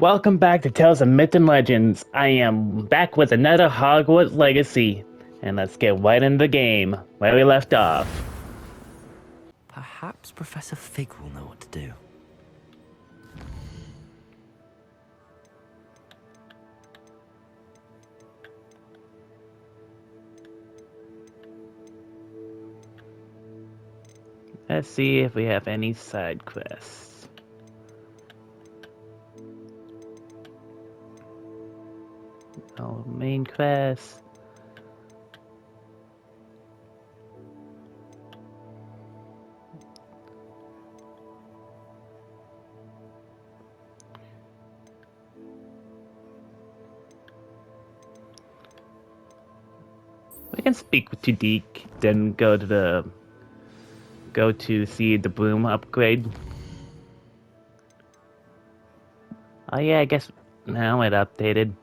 Welcome back to Tales of Myth and Legends. I am back with another Hogwarts Legacy. And let's get right into the game, where we left off. Perhaps Professor Fig will know what to do. Let's see if we have any side quests. No main quest. We can speak to Deke, then go to see the broom upgrade. Oh yeah, I guess now it updated.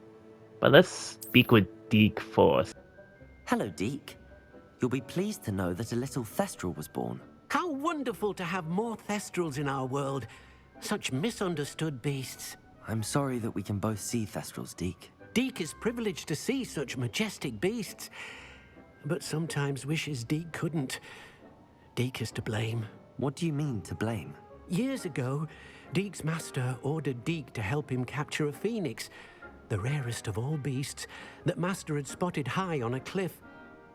But let's speak with Deke first. Hello, Deke. You'll be pleased to know that a little Thestral was born. How wonderful to have more Thestrals in our world. Such misunderstood beasts. I'm sorry that we can both see Thestrals, Deke. Deke is privileged to see such majestic beasts. But sometimes wishes Deke couldn't. Deke is to blame. What do you mean, to blame? Years ago, Deke's master ordered Deke to help him capture a phoenix, the rarest of all beasts, that master had spotted high on a cliff.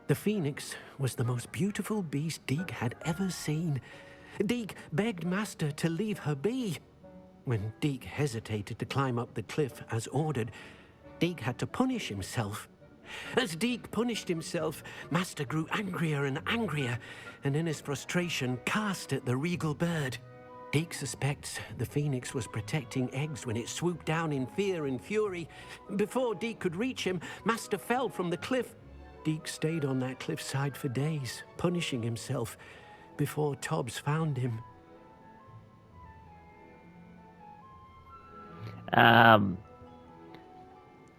The phoenix was the most beautiful beast Deke had ever seen. Deke begged master to leave her be. When Deke hesitated to climb up the cliff as ordered, Deke had to punish himself. As Deke punished himself, master grew angrier and angrier, and in his frustration cast at the regal bird. Deke suspects the phoenix was protecting eggs when it swooped down in fear and fury. Before Deke could reach him, master fell from the cliff. Deke stayed on that cliffside for days, punishing himself, before Tobbs found him. I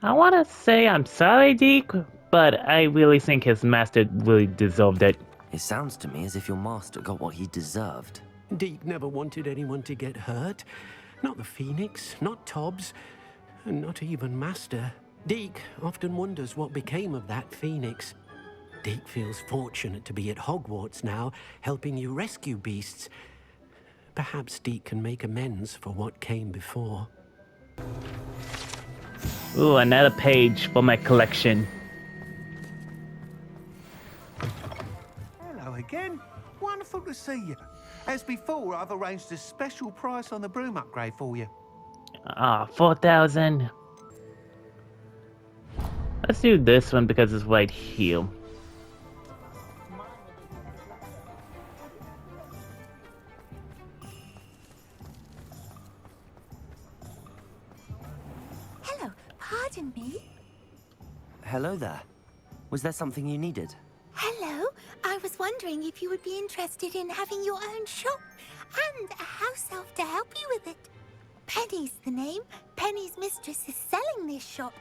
want to say I'm sorry, Deke, but I really think his master really deserved it. It sounds to me as if your master got what he deserved. Deke never wanted anyone to get hurt. Not the phoenix, not Tobbs, and not even master. Deke often wonders what became of that phoenix. Deke feels fortunate to be at Hogwarts now, helping you rescue beasts. Perhaps Deke can make amends for what came before. Ooh, another page for my collection. Hello again. Wonderful to see you. As before, I've arranged a special price on the broom upgrade for you. 4,000. Let's do this one because it's right here. Hello, pardon me. Hello there. Was there something you needed? Hello, I was wondering if you would be interested in having your own shop and a house elf to help you with it. Penny's the name. Penny's mistress is selling this shop.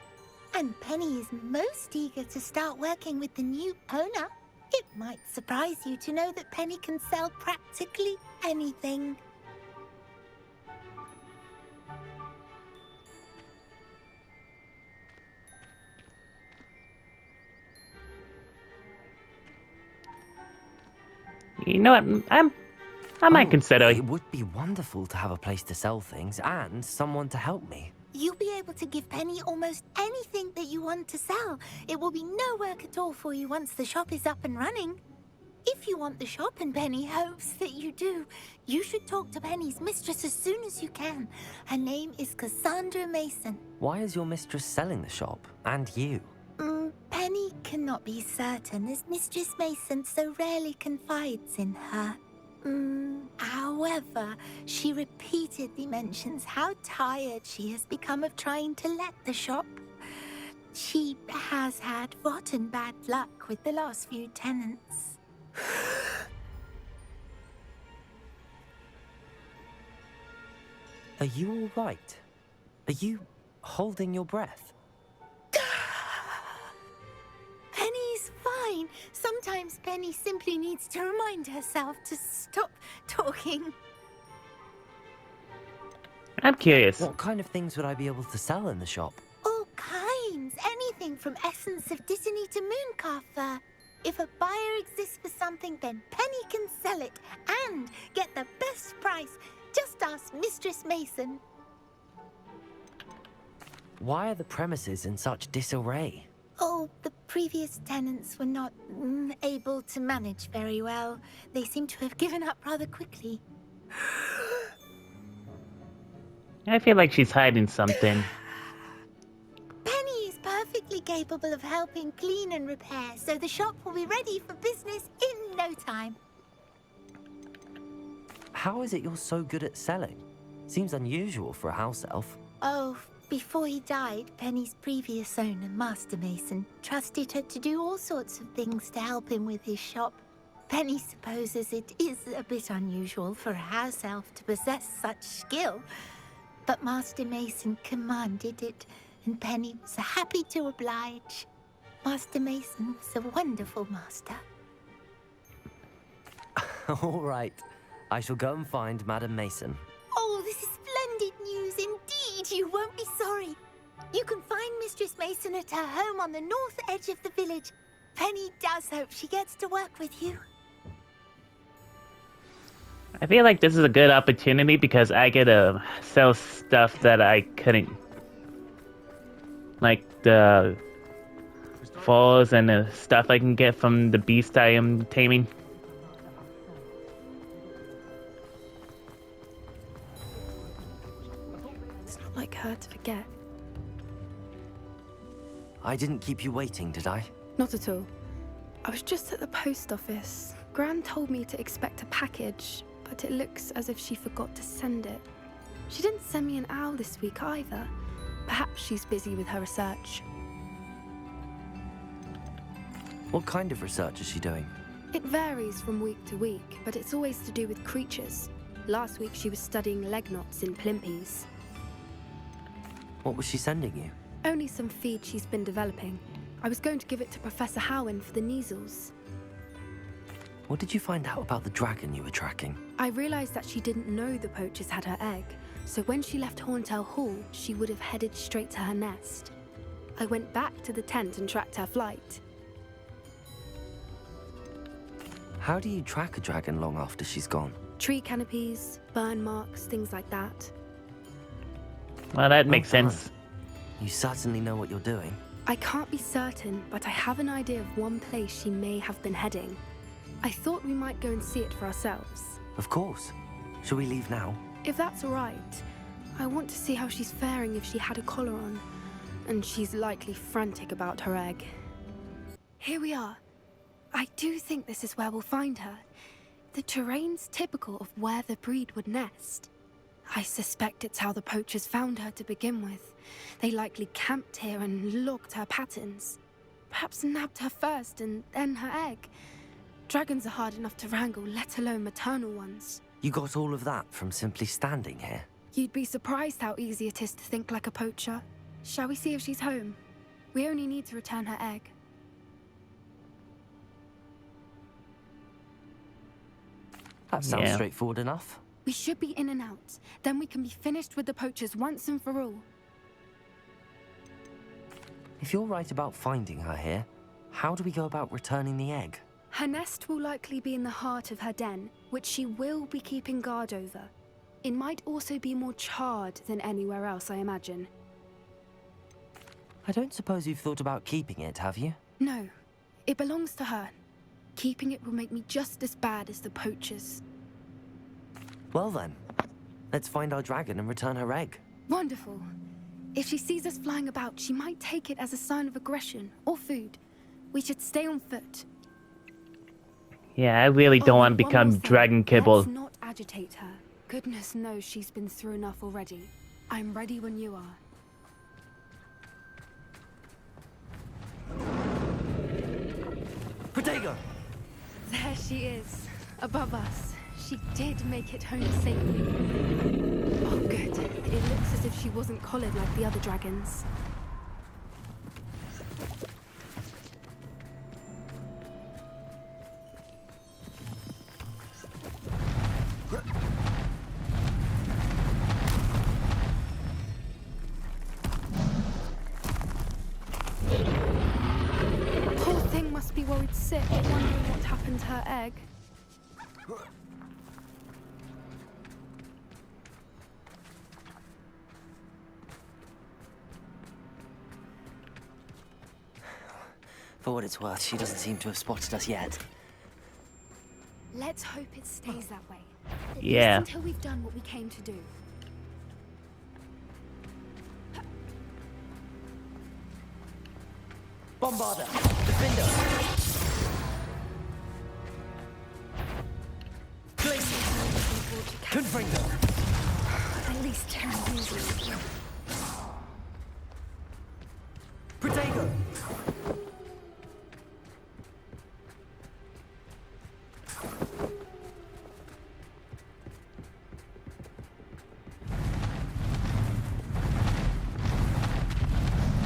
And Penny is most eager to start working with the new owner. It might surprise you to know that Penny can sell practically anything. You know what? I might consider. It would be wonderful to have a place to sell things and someone to help me. You'll be able to give Penny almost anything that you want to sell. It will be no work at all for you once the shop is up and running. If you want the shop and Penny hopes that you do, you should talk to Penny's mistress as soon as you can. Her name is Cassandra Mason. Why is your mistress selling the shop? And you? Penny cannot be certain as Mistress Mason so rarely confides in her. However, she repeatedly mentions how tired she has become of trying to let the shop. She has had rotten bad luck with the last few tenants. Are you all right? Are you holding your breath? Penny's fine. Sometimes Penny simply needs to remind herself to stop talking. I'm curious. What kind of things would I be able to sell in the shop? All kinds. Anything from essence of Disney to mooncalf fur. If a buyer exists for something, then Penny can sell it and get the best price. Just ask Mistress Mason. Why are the premises in such disarray? Oh, the previous tenants were not able to manage very well. They seem to have given up rather quickly. I feel like she's hiding something. Penny is perfectly capable of helping clean and repair, so the shop will be ready for business in no time. How is it you're so good at selling? Seems unusual for a house elf. Oh, before he died, Penny's previous owner, Master Mason, trusted her to do all sorts of things to help him with his shop. Penny supposes it is a bit unusual for a house elf to possess such skill, but Master Mason commanded it, and Penny was happy to oblige. Master Mason was a wonderful master. All right. I shall go and find Madam Mason. Oh, this is splendid news indeed. You won't be sorry. You can find Mistress Mason at her home on the north edge of the village. Penny does hope she gets to work with you. I feel like this is a good opportunity because I get to sell stuff that I couldn't. Like the falls and the stuff I can get from the beast I am taming. It's not like her to forget. I didn't keep you waiting, did I? Not at all. I was just at the post office. Gran told me to expect a package, but it looks as if she forgot to send it. She didn't send me an owl this week either. Perhaps she's busy with her research. What kind of research is she doing? It varies from week to week, but it's always to do with creatures. Last week she was studying leg knots in plimpies. What was she sending you? Only some feed she's been developing. I was going to give it to Professor Howen for the measles. What did you find out about the dragon you were tracking? I realized that she didn't know the poachers had her egg, so when she left Horntail Hall, she would have headed straight to her nest. I went back to the tent and tracked her flight. How do you track a dragon long after she's gone? Tree canopies, burn marks, things like that. Well, that makes Well done. sense. You certainly know what you're doing. I can't be certain, but I have an idea of one place she may have been heading. I thought we might go and see it for ourselves. Of course. Shall we leave now? If that's all right, I want to see how she's faring if she had a collar on. And she's likely frantic about her egg. Here we are. I do think this is where we'll find her. The terrain's typical of where the breed would nest. I suspect it's how the poachers found her to begin with. They likely camped here and logged her patterns. Perhaps nabbed her first and then her egg. Dragons are hard enough to wrangle, let alone maternal ones. You got all of that from simply standing here? You'd be surprised how easy it is to think like a poacher. Shall we see if she's home? We only need to return her egg. That sounds Yeah. straightforward enough. We should be in and out. Then we can be finished with the poachers once and for all. If you're right about finding her here, how do we go about returning the egg? Her nest will likely be in the heart of her den, which she will be keeping guard over. It might also be more charred than anywhere else, I imagine. I don't suppose you've thought about keeping it, have you? No, it belongs to her. Keeping it will make me just as bad as the poachers. Well then, let's find our dragon and return her egg. Wonderful. If she sees us flying about, she might take it as a sign of aggression or food. We should stay on foot. Yeah, I really don't Oh, want to one become more thing. dragon kibble. Let's not agitate her. Goodness knows she's been through enough already. I'm ready when you are. Protego! There she is, above us. She did make it home safely. Oh, good. It looks as if she wasn't collared like the other dragons. paranoid sick, wondering what happened to her egg. For what it's worth, she doesn't seem to have spotted us yet. Let's hope it stays that way. At Yeah. least until we've done what we came to do. Bombarder! Defender! Glacier! Confringo! At least Terran uses. Protego!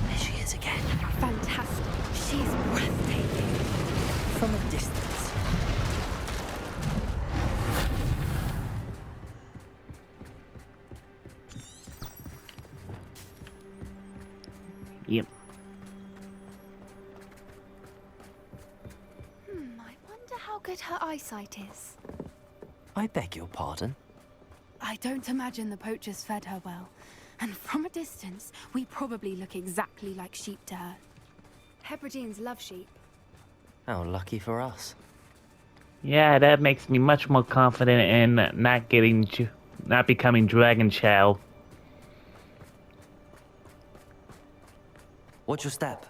There she is again. Fantastic. She's breathtaking. From a distance. Yep. I wonder how good her eyesight is. I beg your pardon? I don't imagine the poachers fed her well. And from a distance, we probably look exactly like sheep to her. Hebrideans love sheep. How lucky for us. Yeah, that makes me much more confident in not becoming Dragon Chow. What's your step?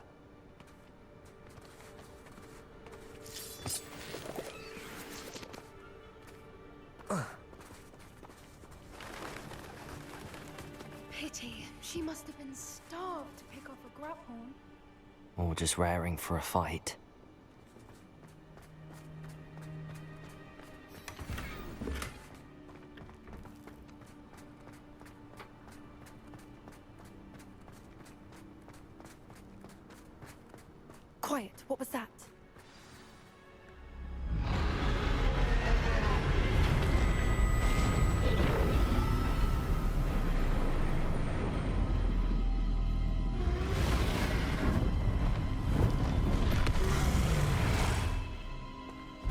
Pity. She must have been starved to pick off a grapehorn. Or just raring for a fight. Quiet. What was that?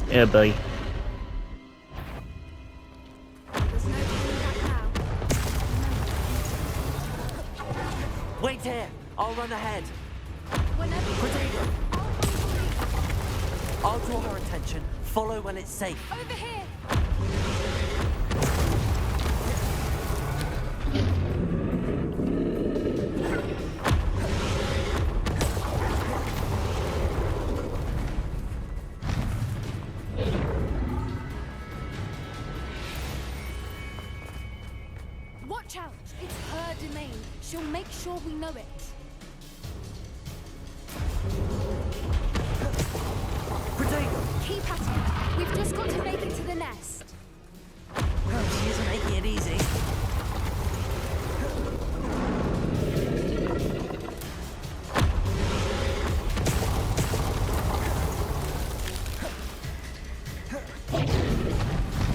Yeah, buddy. There's no turning back now. Wait here! I'll run ahead. Whenever Protego! I'll draw her attention. Follow when it's safe. over here. Watch out! It's her domain. She'll make sure we know it. Protego! Keep at it. We've just got to make it to the nest. Oh, she isn't making it easy.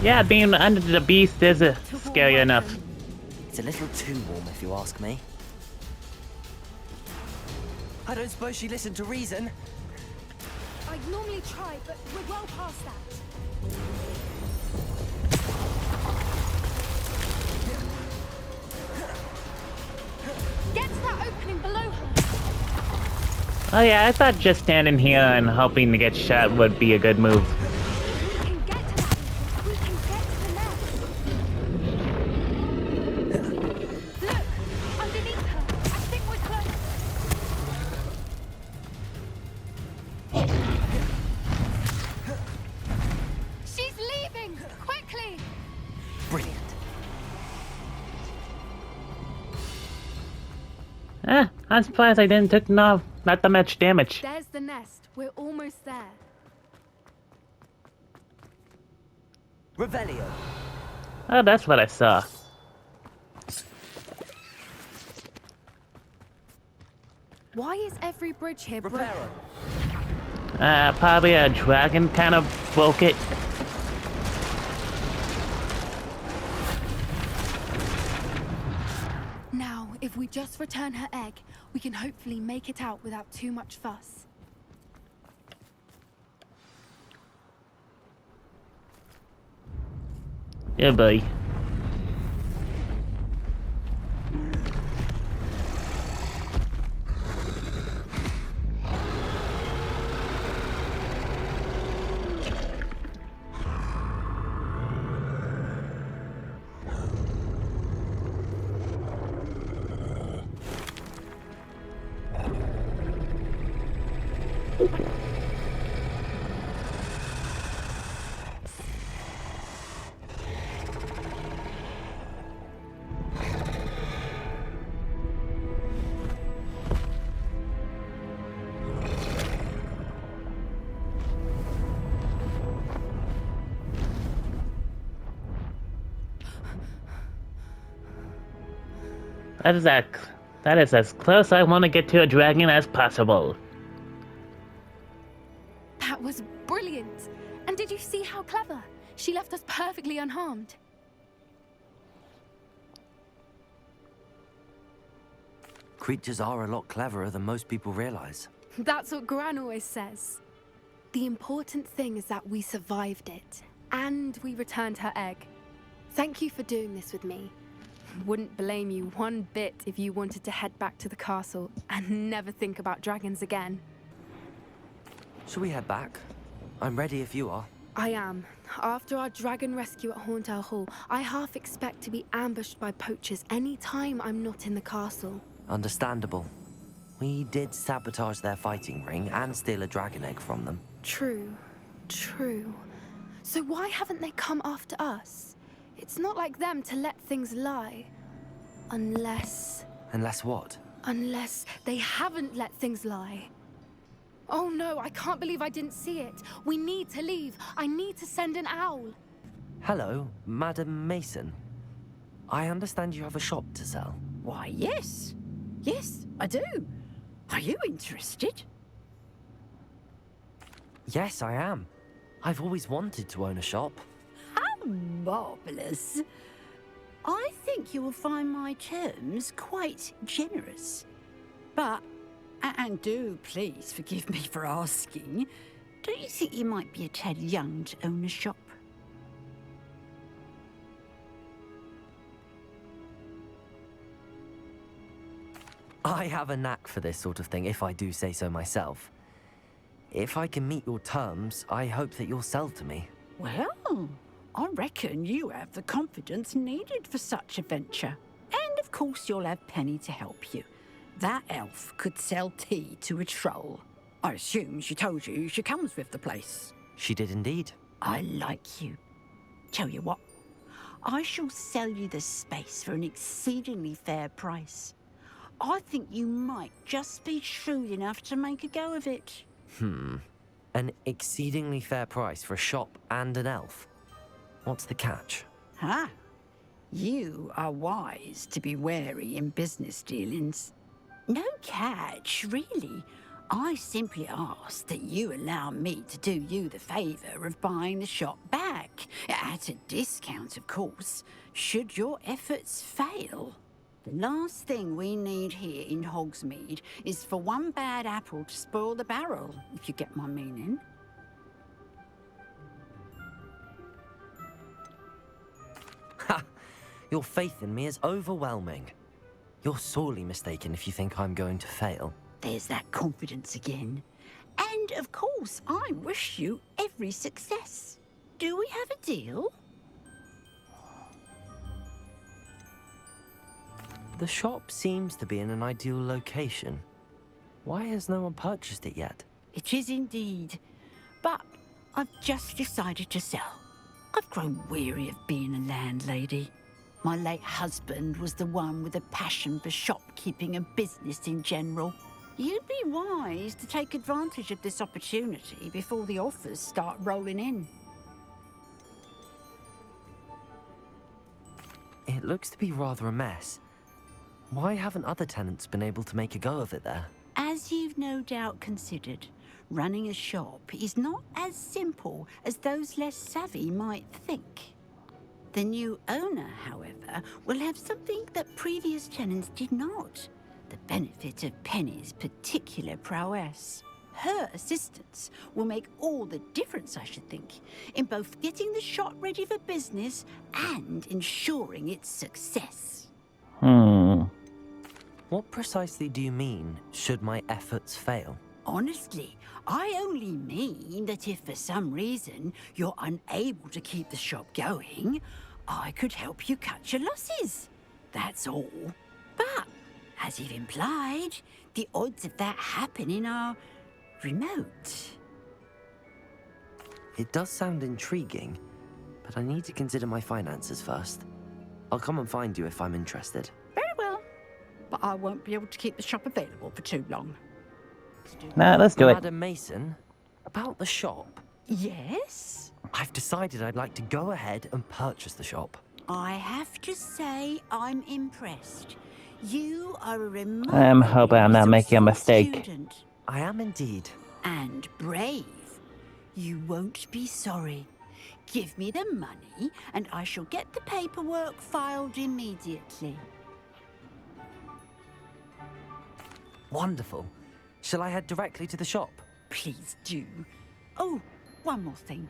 Yeah, being under the beast is scary enough. It's a little too warm, if you ask me. I don't suppose she listened to reason. I'd normally try, but we're well past that. Get to that opening below her. Oh yeah, I thought just standing here and hoping to get shot would be a good move. If we can get to that, we can get to the nest. Look, underneath her. I think we're close. She's leaving! Quickly! Brilliant. I'm surprised I didn't take not that much damage. There's the nest. We're almost there. Revelio. Oh, that's what I saw. Why is every bridge here broken? Reparo. Probably a dragon kind of broke it. Now, if we just return her egg, we can hopefully make it out without too much fuss. Yeah, boy. That is that is as close I want to get to a dragon as possible. That was brilliant. And did you see how clever? She left us perfectly unharmed. Creatures are a lot cleverer than most people realize. That's what Gran always says. The important thing is that we survived it, and we returned her egg. Thank you for doing this with me. Wouldn't blame you one bit if you wanted to head back to the castle and never think about dragons again. Shall we head back? I'm ready if you are. I am. After our dragon rescue at Hauntel Hall, I half expect to be ambushed by poachers any time I'm not in the castle. Understandable. We did sabotage their fighting ring and steal a dragon egg from them. True. So why haven't they come after us? It's not like them to let things lie. Unless what? Unless they haven't let things lie. Oh no, I can't believe I didn't see it. We need to leave. I need to send an owl. Hello, Madam Mason. I understand you have a shop to sell. Why, yes. Yes, I do. Are you interested? Yes, I am. I've always wanted to own a shop. How marvellous. I think you will find my terms quite generous. But, and do please forgive me for asking, don't you think you might be a tad young to own a shop? I have a knack for this sort of thing, if I do say so myself. If I can meet your terms, I hope that you'll sell to me. Well, I reckon you have the confidence needed for such a venture. And of course you'll have Penny to help you. That elf could sell tea to a troll. I assume she told you she comes with the place. She did indeed. I like you. Tell you what, I shall sell you the space for an exceedingly fair price. I think you might just be shrewd enough to make a go of it. An exceedingly fair price for a shop and an elf. What's the catch? Ah, you are wise to be wary in business dealings. No catch, really. I simply ask that you allow me to do you the favour of buying the shop back. At a discount, of course, should your efforts fail. The last thing we need here in Hogsmeade is for one bad apple to spoil the barrel, if you get my meaning. Ha! Your faith in me is overwhelming. You're sorely mistaken if you think I'm going to fail. There's that confidence again. And of course, I wish you every success. Do we have a deal? The shop seems to be in an ideal location. Why has no one purchased it yet? It is indeed. But I've just decided to sell. I've grown weary of being a landlady. My late husband was the one with a passion for shopkeeping and business in general. You'd be wise to take advantage of this opportunity before the offers start rolling in. It looks to be rather a mess. Why haven't other tenants been able to make a go of it there? As you've no doubt considered, running a shop is not as simple as those less savvy might think. The new owner, however, will have something that previous tenants did not. The benefit of Penny's particular prowess. Her assistance will make all the difference, I should think, in both getting the shop ready for business and ensuring its success. What precisely do you mean, should my efforts fail? Honestly, I only mean that if for some reason you're unable to keep the shop going, I could help you cut your losses. That's all. But, as you've implied, the odds of that happening are remote. It does sound intriguing, but I need to consider my finances first. I'll come and find you if I'm interested. Very well. But I won't be able to keep the shop available for too long. Nah, let's do it. Madam Mason, about the shop. Yes? I've decided I'd like to go ahead and purchase the shop. I have to say I'm impressed. You are a I'm hoping I'm not making a mistake. student. I am indeed. And brave. You won't be sorry. Give me the money, and I shall get the paperwork filed immediately. Wonderful. Shall I head directly to the shop? Please do. Oh, one more thing.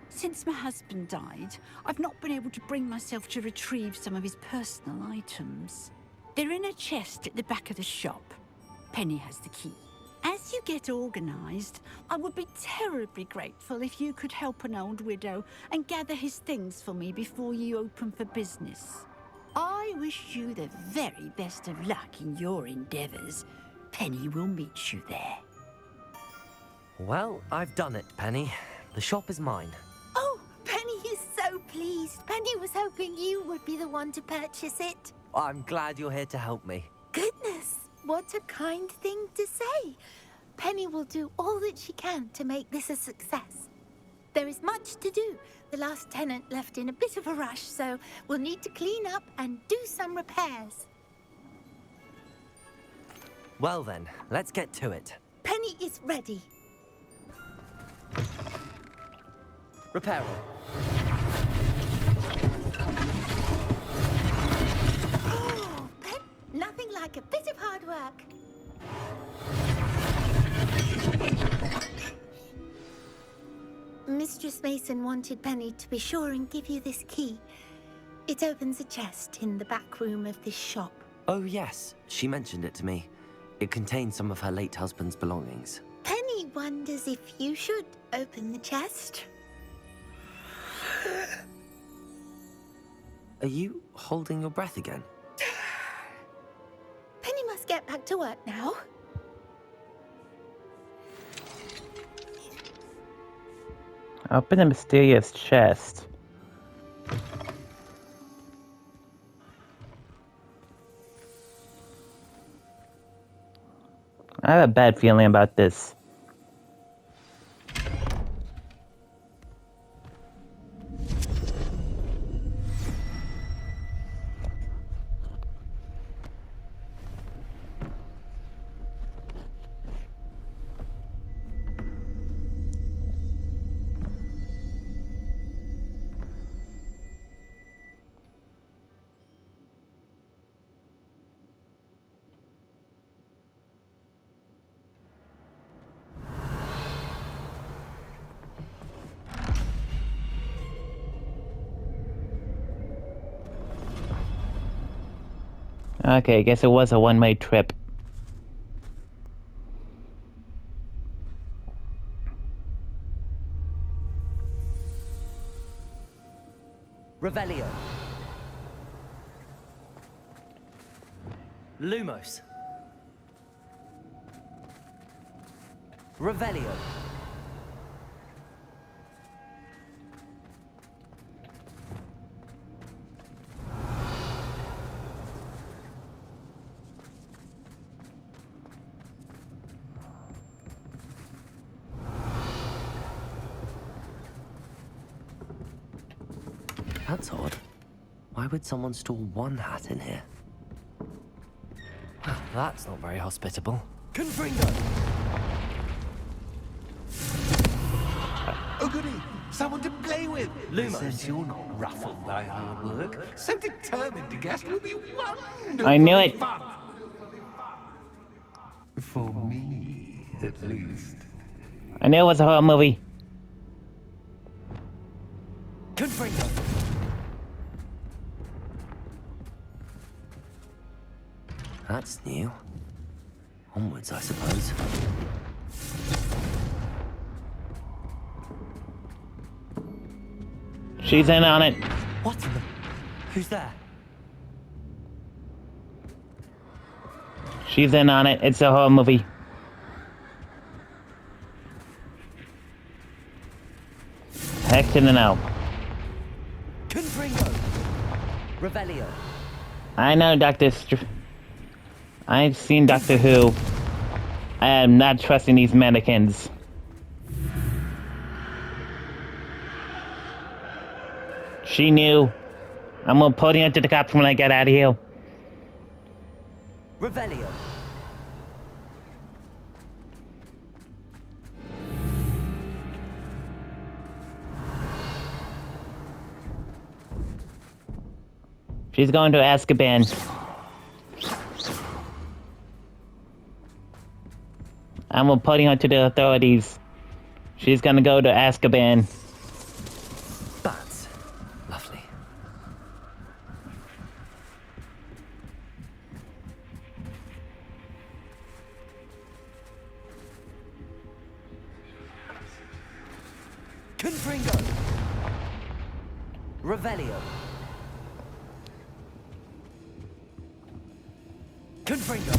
Since my husband died, I've not been able to bring myself to retrieve some of his personal items. They're in a chest at the back of the shop. Penny has the key. As you get organised, I would be terribly grateful if you could help an old widow and gather his things for me before you open for business. I wish you the very best of luck in your endeavours. Penny will meet you there. Well, I've done it, Penny. The shop is mine. Oh, Penny is so pleased. Penny was hoping you would be the one to purchase it. I'm glad you're here to help me. Goodness, what a kind thing to say. Penny will do all that she can to make this a success. There is much to do. The last tenant left in a bit of a rush, so we'll need to clean up and do some repairs. Well then, let's get to it. Penny is ready. Repairing. Oh, nothing like a bit of hard work. Mistress Mason wanted Penny to be sure and give you this key. It opens a chest in the back room of this shop. Oh yes, she mentioned it to me. It contains some of her late husband's belongings. Penny wonders if you should open the chest. Are you holding your breath again? Penny must get back to work now. Open the mysterious chest. I have a bad feeling about this. Okay, I guess it was a one-way trip. Revelio. Lumos. Revelio. That's odd. Why would someone store one hat in here? That's not very hospitable. Confringo! Oh, goody! Someone to play with! Lumos. Since you're not ruffled by hard work, so determined to guest will be wonderful. I knew it. Fun. For me, at least. I knew it was a horror movie. Confringo. That's new. Onwards, I suppose. She's in on it. What in the... Who's there? She's in on it. It's a horror movie. Heck to the no. Confringo. Revelio. I know, I've seen Doctor Who. I am not trusting these mannequins. She knew. I'm gonna put her to the cops when I get out of here. Revelio. She's going to Azkaban. I'm reporting her to the authorities. She's gonna go to Azkaban. Bats. Lovely. Confringo. Revelio. Confringo.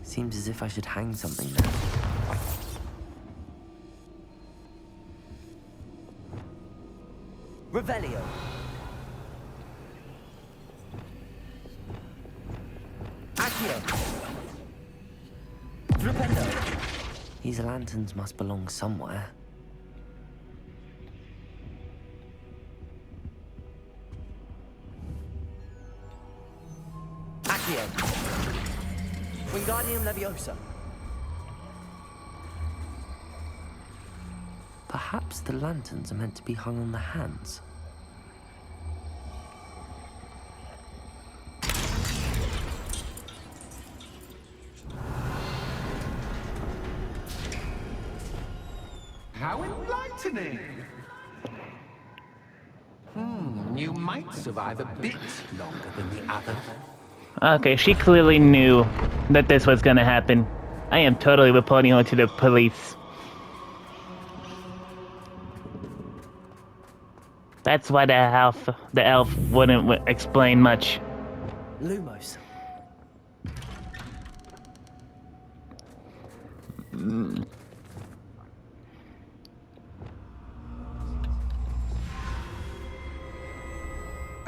Seems as if I should hang something there. Revelio. Accio. Flipendo. These lanterns must belong somewhere. Accio. Wingardium Leviosa. Perhaps the lanterns are meant to be hung on the hands. How enlightening! You might survive a bit longer than the other. Okay, she clearly knew that this was gonna happen. I am totally reporting her to the police. That's why the elf wouldn't explain much. Lumos.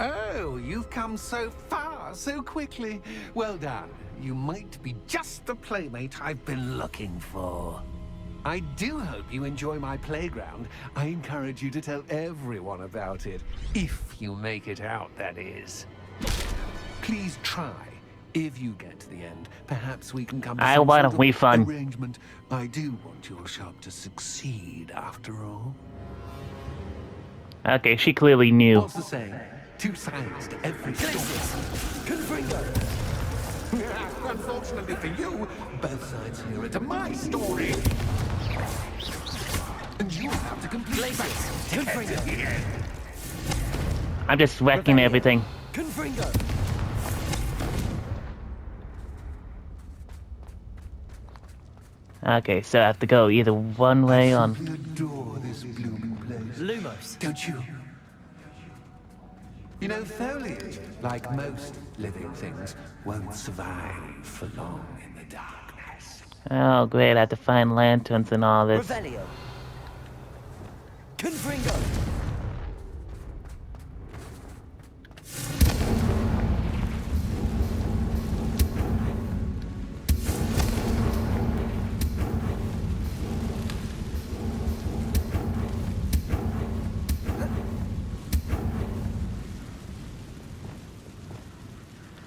Oh, you've come so far so quickly. Well done. You might be just the playmate I've been looking for. I do hope you enjoy my playground. I encourage you to tell everyone about it. If you make it out, that is. Please try. If you get to the end, perhaps we can come to I some want a sort of refund. arrangement. I do want your shop to succeed, after all. Okay, she clearly knew. What's the saying? Two sides to every story. Confringo. Unfortunately for you, both sides hear it to my story. And you have to complete Glacius. to get to the end. I'm just wrecking Rebellion. everything. Confringo. Okay, so I have to go either one way I on. simply adore this blooming place. Lumos. Don't you? You know, foliage, like most living things, won't survive for long in the darkness. Oh, great, I have to find lanterns and all this. Revelio. Confringo.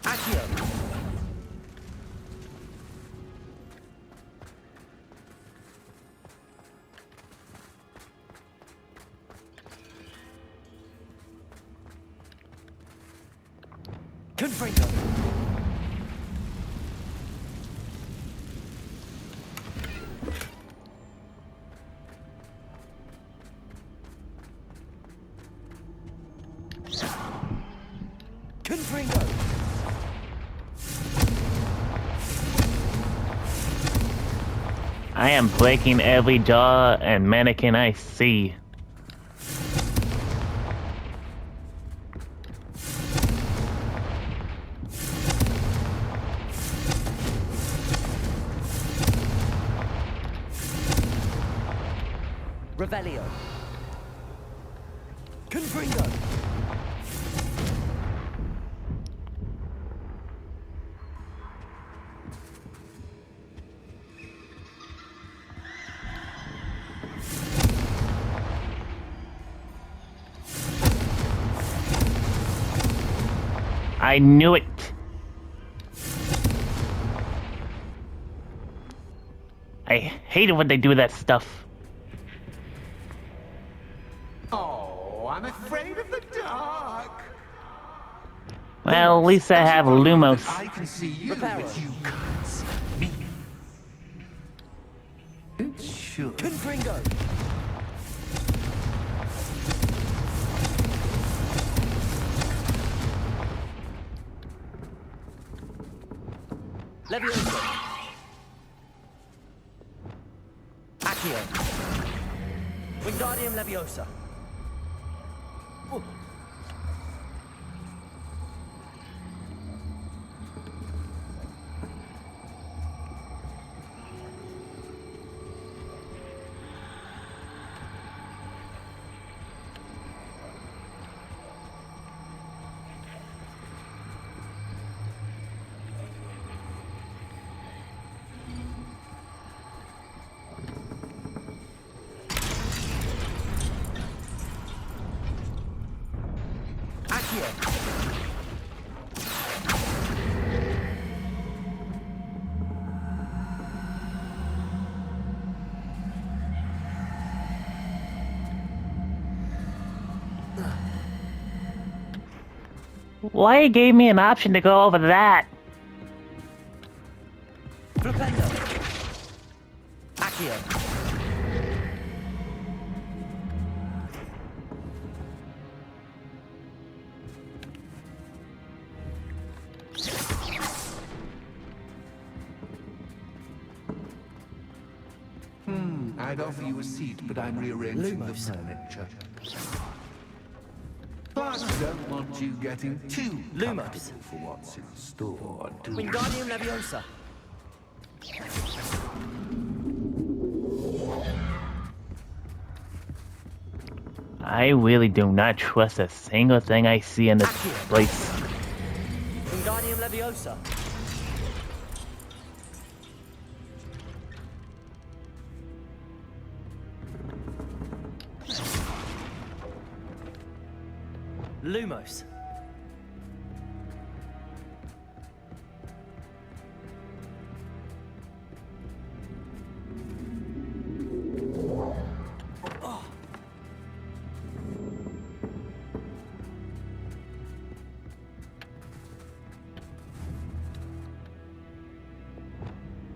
Accio. Confringo. Confringo! I am breaking every jaw and mannequin I see. Revelio. Confringo! I knew it! I hate it when they do that stuff. Oh, I'm afraid of the dark. Well, at least I have Lumos. I can see you, Reparo. but you can't see me. It should. Confringo! Levioso! Accio! Wingardium Leviosa! Ooh. Why you gave me an option to go over that? Flipendo! Accio! I'd offer you a seat, but I'm rearranging Lumos. the furniture. But I don't want you getting too Lumos. comfortable for what's in store, do you? Wingardium Leviosa! I really do not trust a single thing I see in this place. Wingardium Leviosa! Lumos!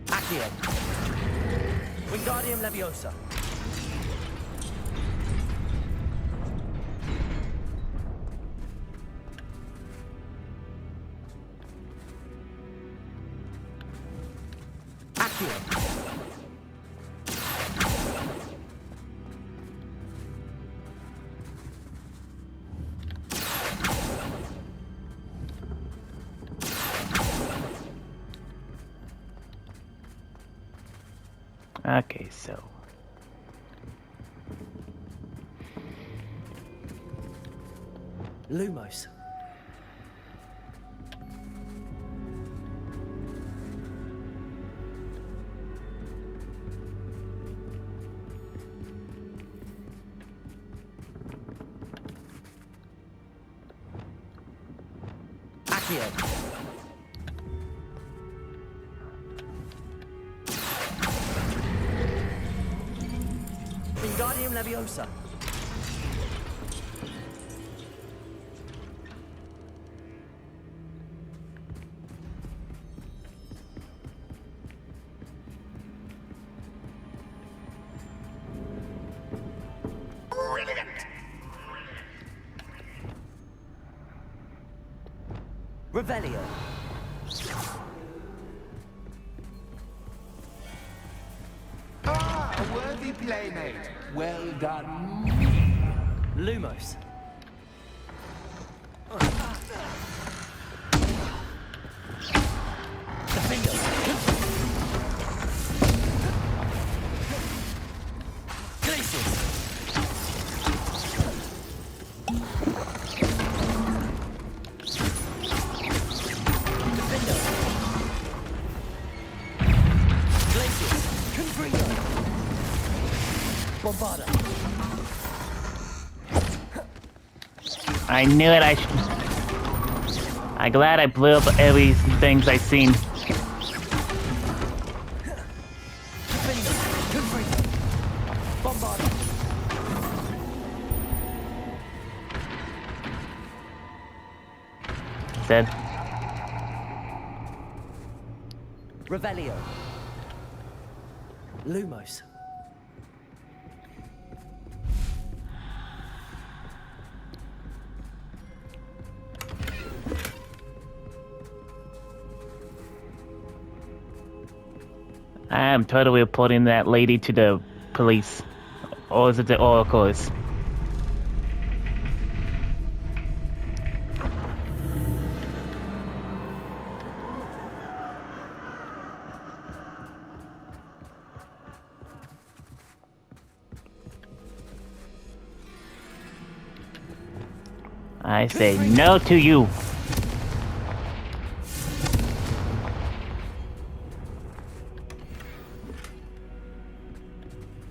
Accio! Wingardium Leviosa! Accio! Okay, so... Lumos! Accio! Wingardium Leviosa! Revelio. Ah, a worthy playmate. Well done. Lumos. Defendo. Glacius. Defendo. Glacius. Confringo. Bombarda. I knew it. I'm glad I blew up every things I seen. Defendo. Confringo. Bombarda. Said. Revelio. Lumos. I am totally reporting that lady to the police. Or is it the oracles? I say no to you.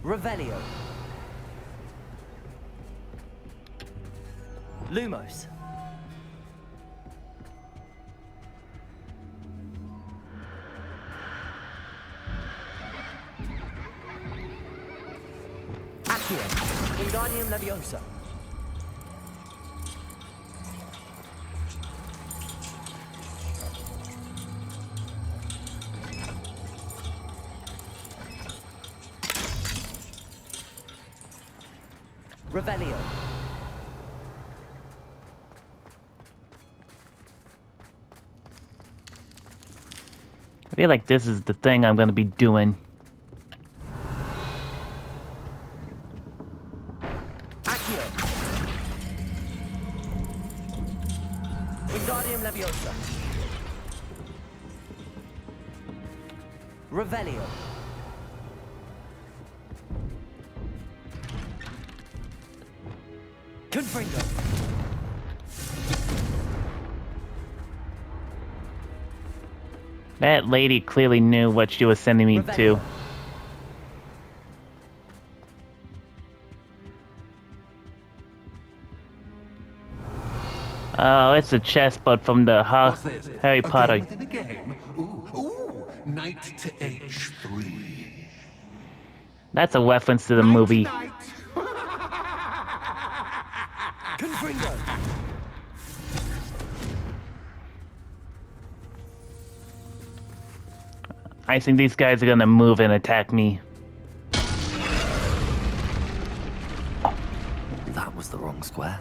Revelio. Lumos. Accio. Wingardium Leviosa. Revelio. I feel like this is the thing I'm gonna be doing. Accio. Wingardium Leviosa. Revelio. Confringo. That lady clearly knew what she was sending me to. Oh, it's a chess, but from the What's this? Harry A Potter. game within a game? Ooh, knight to H3. That's a reference to the Knight, movie. knight. Confringo. I think these guys are gonna move and attack me. That was the wrong square.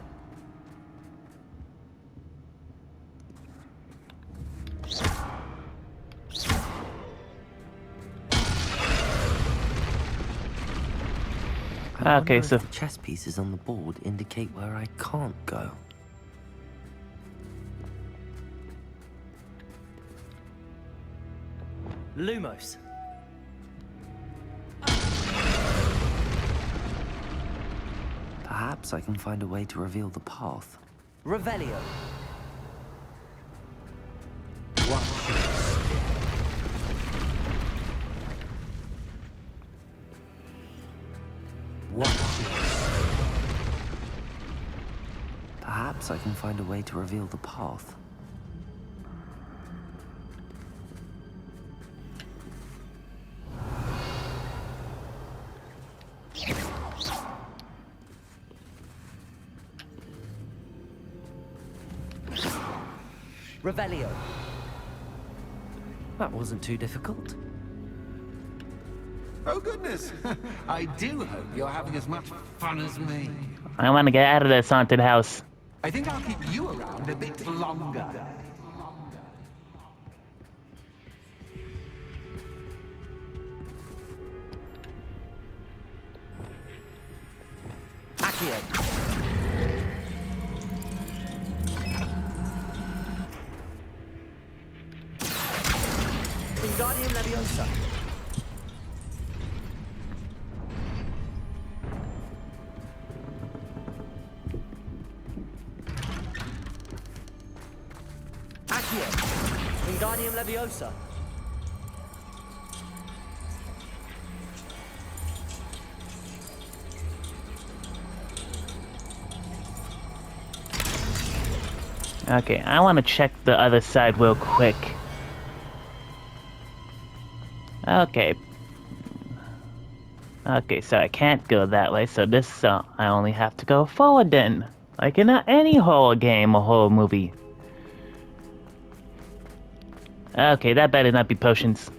I Okay, wonder so if the chess pieces on the board indicate where I can't go. Lumos. Perhaps I can find a way to reveal the path. Revelio. Perhaps I can find a way to reveal the path. Revelio. That wasn't too difficult. Oh goodness! I do hope you're having as much fun as me. I want to get out of this haunted house. I think I'll keep you around a bit longer. Accio. Wingardium Leviosa. Accio. Wingardium Leviosa. Okay, I want to check the other side real quick. Okay. Okay, so I can't go that way, so this, I only have to go forward then. Like in any horror game or horror movie. Okay, that better not be potions.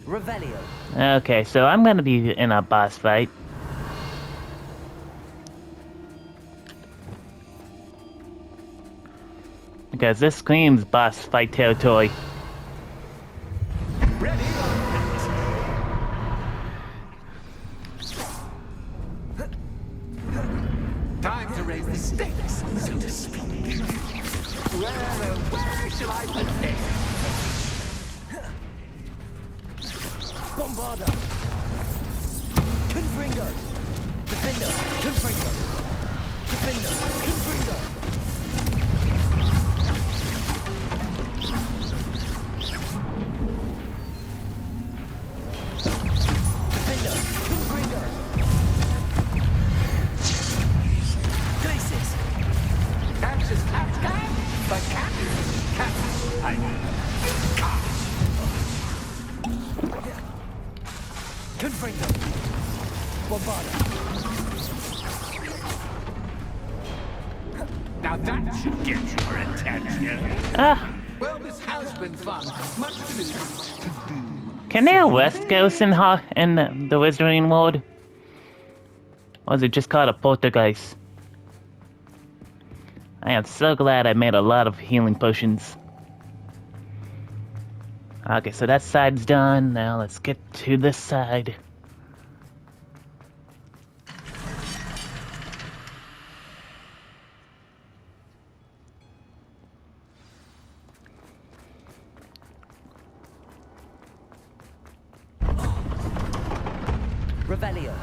Revelio. Okay, so I'm gonna be in a boss fight. Because this screams boss fight territory. Ready? Time to raise the stakes, so to speak. Where shall I put this? Bombarda. Confringo. Defender. Confringo. Defender. Confringo. Defender. Confringo. Glacis. Catch is cat, but cat is cat. I mean, cat. Confringo. Bombarda. Now that should get your attention. Ah, Well, this has been fun. Much to do. can they arrest ghosts in the Wizarding World? Or is it just called a poltergeist? I am so glad I made a lot of healing potions. Okay, so that side's done. Now let's get to this side. Revelio.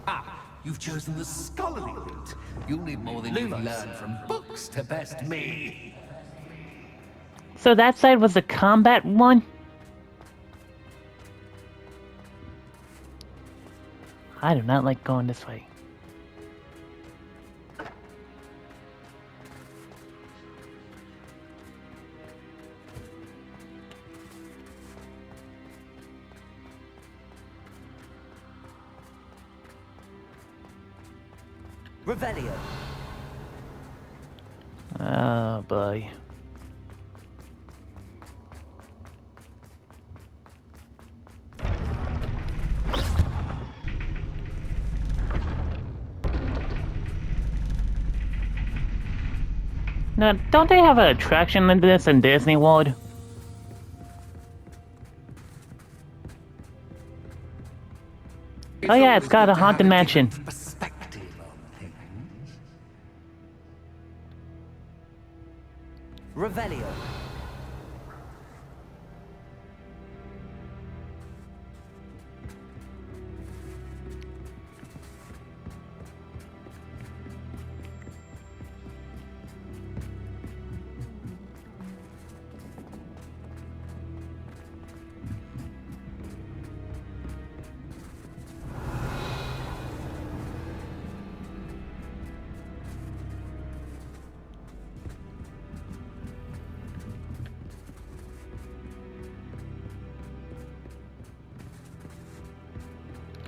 Ah, you've chosen the scholarly route. You'll need more than you've Lumos. learned from books to best me. So that side was the combat one? I do not like going this way. Revelio. Oh boy. Now, don't they have an attraction in this in Disney World? Oh yeah, it's got a haunted mansion. Perspective on things. Revelio.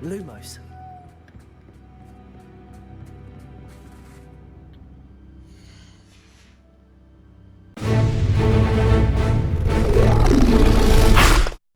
Lumos.